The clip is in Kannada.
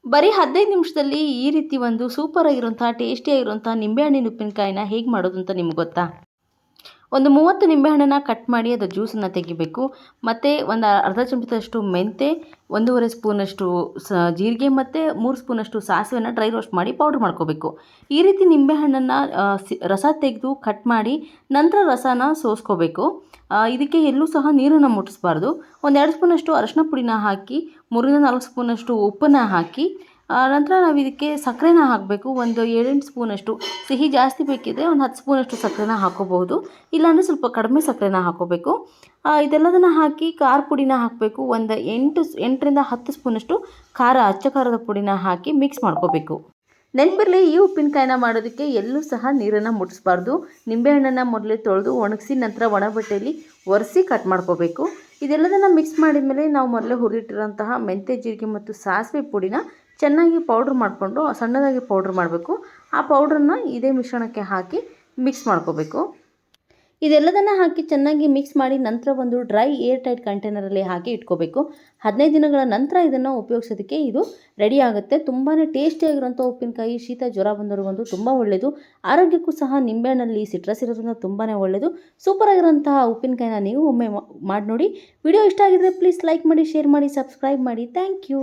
ಬರೀ 15 ನಿಮಿಷದಲ್ಲಿ ಈ ರೀತಿ ಒಂದು ಸೂಪರ್ ಆಗಿರುವಂಥ ಟೇಸ್ಟಿಯಾಗಿರುವಂಥ ನಿಂಬೆಹಣ್ಣಿನ ಉಪ್ಪಿನಕಾಯಿನ ಹೇಗೆ ಮಾಡೋದು ಅಂತ ನಿಮ್ಗೆ ಗೊತ್ತಾ? ಒಂದು 30 ನಿಂಬೆಹಣ್ಣನ್ನ ಕಟ್ ಮಾಡಿ ಅದರ ಜ್ಯೂಸನ್ನು ತೆಗಿಬೇಕು. ಮತ್ತು ಒಂದು ಅರ್ಧ ಚಮಚದಷ್ಟು ಮೆಂತೆ, 1.5 ಸ್ಪೂನಷ್ಟು ಜೀರಿಗೆ ಮತ್ತು 3 ಸ್ಪೂನಷ್ಟು ಸಾಸಿವೆನ ಡ್ರೈ ರೋಸ್ಟ್ ಮಾಡಿ ಪೌಡ್ರ್ ಮಾಡ್ಕೋಬೇಕು. ಈ ರೀತಿ ನಿಂಬೆಹಣ್ಣನ್ನು ರಸ ತೆಗೆದು ಕಟ್ ಮಾಡಿ ನಂತರ ರಸನ ಸೋಸ್ಕೋಬೇಕು. ಇದಕ್ಕೆ ಎಲ್ಲೂ ಸಹ ನೀರನ್ನು ಮುಟ್ಟಿಸ್ಬಾರ್ದು. 1-2 ಸ್ಪೂನಷ್ಟು ಅರಶಿನ ಪುಡಿನ ಹಾಕಿ 3-4 ಸ್ಪೂನಷ್ಟು ಉಪ್ಪನ್ನು ಹಾಕಿ ನಂತರ ನಾವು ಇದಕ್ಕೆ ಸಕ್ಕರೆನ ಹಾಕಬೇಕು. ಒಂದು 7-8 ಸ್ಪೂನಷ್ಟು, ಸಿಹಿ ಜಾಸ್ತಿ ಬೇಕಿದ್ದರೆ ಒಂದು 10 ಸ್ಪೂನಷ್ಟು ಸಕ್ಕರೆನ ಹಾಕೋಬಹುದು. ಇಲ್ಲಾಂದರೆ ಸ್ವಲ್ಪ ಕಡಿಮೆ ಸಕ್ಕರೆನ ಹಾಕೋಬೇಕು. ಇದೆಲ್ಲದನ್ನು ಹಾಕಿ ಖಾರ ಪುಡಿನ ಹಾಕಬೇಕು. ಒಂದು 8ರಿಂದ 10 ಸ್ಪೂನಷ್ಟು ಅಚ್ಚ ಖಾರದ ಪುಡಿನ ಹಾಕಿ ಮಿಕ್ಸ್ ಮಾಡ್ಕೋಬೇಕು. ನೆನಪಿರಲಿ, ಈ ಉಪ್ಪಿನಕಾಯಿನ ಮಾಡೋದಕ್ಕೆ ಎಲ್ಲೂ ಸಹ ನೀರನ್ನು ಮುಟ್ಟಿಸ್ಬಾರ್ದು. ನಿಂಬೆಹಣ್ಣನ್ನು ಮೊದಲೇ ತೊಳೆದು ಒಣಗಿಸಿ ನಂತರ ಒಣಬಟ್ಟೆಯಲ್ಲಿ ಒರೆಸಿ ಕಟ್ ಮಾಡ್ಕೋಬೇಕು. ಇದೆಲ್ಲದನ್ನು ಮಿಕ್ಸ್ ಮಾಡಿದ ಮೇಲೆ ನಾವು ಮೊದಲೇ ಹುರಿದಿಟ್ಟಿರೋಂತಹ ಮೆಂತ್ಯ, ಜೀರಿಗೆ ಮತ್ತು ಸಾಸಿವೆ ಪುಡಿನ ಚೆನ್ನಾಗಿ ಪೌಡ್ರ್ ಮಾಡಿಕೊಂಡು ಸಣ್ಣದಾಗಿ ಪೌಡ್ರ್ ಮಾಡಬೇಕು. ಆ ಪೌಡ್ರನ್ನು ಇದೇ ಮಿಶ್ರಣಕ್ಕೆ ಹಾಕಿ ಮಿಕ್ಸ್ ಮಾಡ್ಕೋಬೇಕು. ಇದೆಲ್ಲದನ್ನು ಹಾಕಿ ಚೆನ್ನಾಗಿ ಮಿಕ್ಸ್ ಮಾಡಿ ನಂತರ ಒಂದು ಡ್ರೈ ಏರ್ ಟೈಟ್ ಕಂಟೈನರಲ್ಲಿ ಹಾಕಿ ಇಟ್ಕೋಬೇಕು. 15 ದಿನಗಳ ನಂತರ ಇದನ್ನು ಉಪಯೋಗಿಸೋದಕ್ಕೆ ಇದು ರೆಡಿ ಆಗುತ್ತೆ. ತುಂಬಾ ಟೇಸ್ಟಿಯಾಗಿರುವಂಥ ಉಪ್ಪಿನಕಾಯಿ ಶೀತ ಜ್ವರ ಬಂದವರಿಗಂತೂ ತುಂಬ ಒಳ್ಳೆಯದು. ಆರೋಗ್ಯಕ್ಕೂ ಸಹ ನಿಂಬೆಹಣ್ಣಲ್ಲಿ ಸಿಟ್ರಸ್ ಇರೋದ್ರಿಂದ ತುಂಬಾ ಒಳ್ಳೆಯದು. ಸೂಪರ್ ಆಗಿರೋಂತಹ ಉಪ್ಪಿನಕಾಯಿನ ನೀವು ಒಮ್ಮೆ ಮಾಡಿ ನೋಡಿ. ವಿಡಿಯೋ ಇಷ್ಟ ಆಗಿದ್ರೆ ಪ್ಲೀಸ್ ಲೈಕ್ ಮಾಡಿ, ಶೇರ್ ಮಾಡಿ, ಸಬ್ಸ್ಕ್ರೈಬ್ ಮಾಡಿ. Thank you.